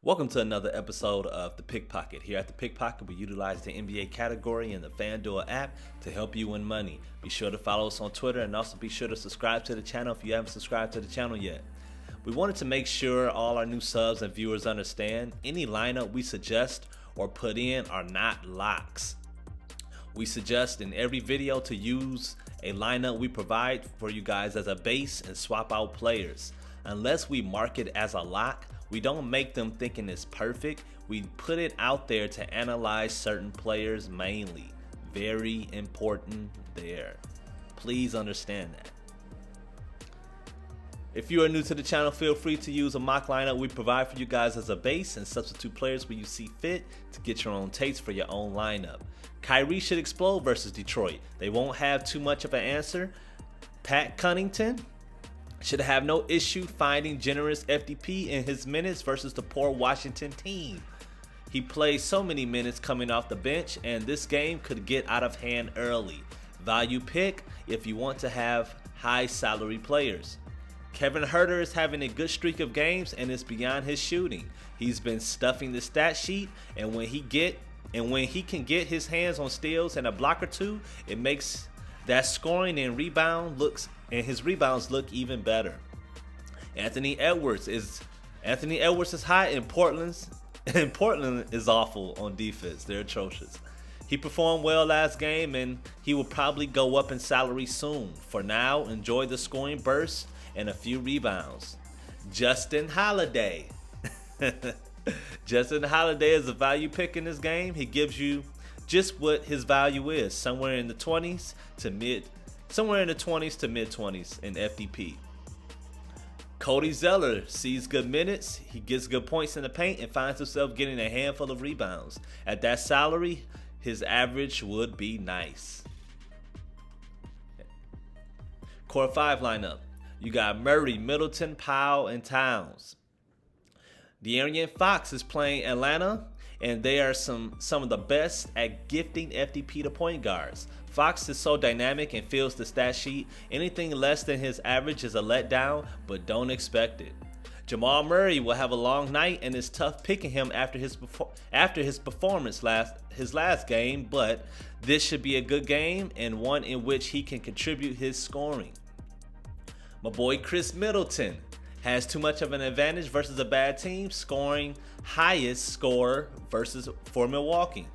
Welcome to another episode of The Pickpocket. Here at The Pickpocket, we utilize the NBA category in the Fanduel app to help you win money. Be sure to follow us on Twitter and also be sure to subscribe to the channel if you haven't subscribed to the channel yet. We wanted to make sure all our new subs and viewers understand any lineup we suggest or put in are not locks. We suggest in every video to use a lineup we provide for you guys as a base and swap out players. Unless we mark it as a lock, we don't make them thinking it's perfect. We put it out there to analyze certain players mainly. Very important there. Please understand that. If you are new to the channel, feel free to use a mock lineup we provide for you guys as a base and substitute players where you see fit to get your own takes for your own lineup. Kyrie should explode versus Detroit. They won't have too much of an answer. Pat Connaughton should have no issue finding generous FDP in his minutes versus the poor Washington team. He plays so many minutes coming off the bench, and this game could get out of hand early. Value pick if you want to have high salary players. Kevin Huerter is having a good streak of games and it's beyond his shooting. He's been stuffing the stat sheet, and when he can get his hands on steals and a block or two, it makes that scoring and his rebounds look even better. Anthony Edwards is hot in Portland, and Portland is awful on defense. They're atrocious. He performed well last game and he will probably go up in salary soon. For now, enjoy the scoring burst and a few rebounds. Justin Holiday. Justin Holiday is a value pick in this game. He gives you just what his value is, somewhere in the 20s to mid 20s in FDP. Cody Zeller sees good minutes, he gets good points in the paint and finds himself getting a handful of rebounds. At that salary, his average would be nice. Core 5 lineup. You got Murray, Middleton, Powell, and Towns. De'Aaron Fox is playing Atlanta, and they are some of the best at gifting FDP to point guards. Fox is so dynamic and fills the stat sheet. Anything less than his average is a letdown, but don't expect it. Jamal Murray will have a long night, and it's tough picking him after his performance his last game, but this should be a good game and one in which he can contribute his scoring. My boy Chris Middleton has too much of an advantage versus a bad team, scoring highest score for Milwaukee.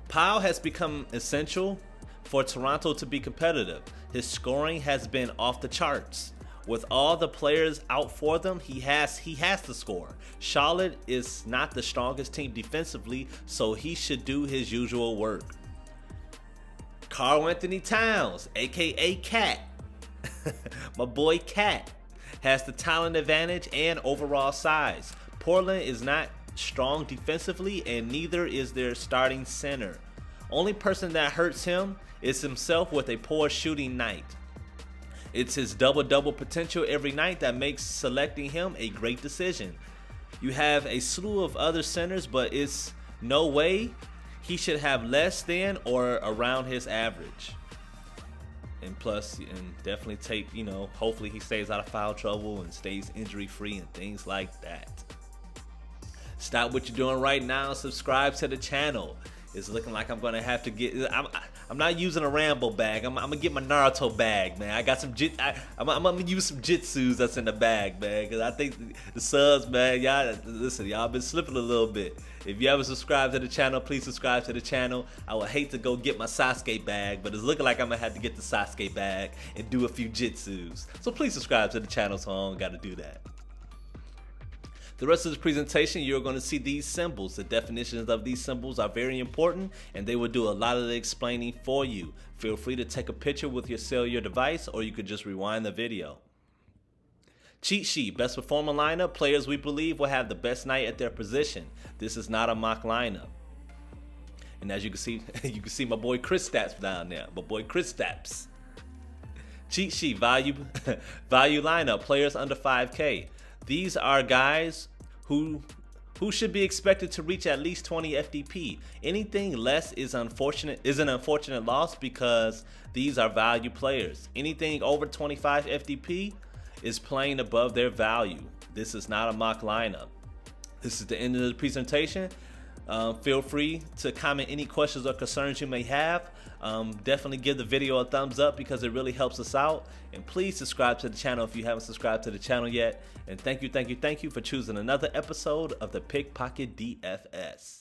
Powell has become essential for Toronto to be competitive. His scoring has been off the charts. With all the players out for them, he has to score. Charlotte is not the strongest team defensively, so he should do his usual work. Karl Anthony Towns, aka Cat, my boy Cat, has the talent advantage and overall size. Portland is not strong defensively, and neither is their starting center. Only person that hurts him is himself with a poor shooting night. It's his double-double potential every night that makes selecting him a great decision. You have a slew of other centers, but it's no way he should have less than or around his average. And plus, and definitely take, hopefully he stays out of foul trouble and stays injury free and things like that. Stop what you're doing right now. Subscribe to the channel. It's looking like I'm gonna have to get. I'm not using a Rambo bag. I'm gonna get my Naruto bag, man. I got some I'm gonna use some jitsus that's in the bag, man. Cause I think the subs, man, y'all been slipping a little bit. If you haven't subscribed to the channel, please subscribe to the channel. I would hate to go get my Sasuke bag, but it's looking like I'm gonna have to get the Sasuke bag and do a few jitsus. So please subscribe to the channel so I don't gotta do that. The rest of this presentation, you're going to see these symbols. The definitions of these symbols are very important, and they will do a lot of the explaining for you. Feel free to take a picture with your cellular device, or you could just rewind the video. Cheat sheet, best performing lineup, players we believe will have the best night at their position. This is not a mock lineup. And as you can see my boy Chris Stapps down there. My boy Chris Stapps. Cheat sheet, value lineup, players under 5K. These are guys who Who should be expected to reach at least 20 FDP? Anything less is an unfortunate loss because these are value players. Anything over 25 FDP is playing above their value. This is not a mock lineup. This is the end of the presentation. Feel free to comment any questions or concerns you may have. Definitely give the video a thumbs up because it really helps us out. And please subscribe to the channel if you haven't subscribed to the channel yet. And thank you for choosing another episode of the Pickpocket DFS.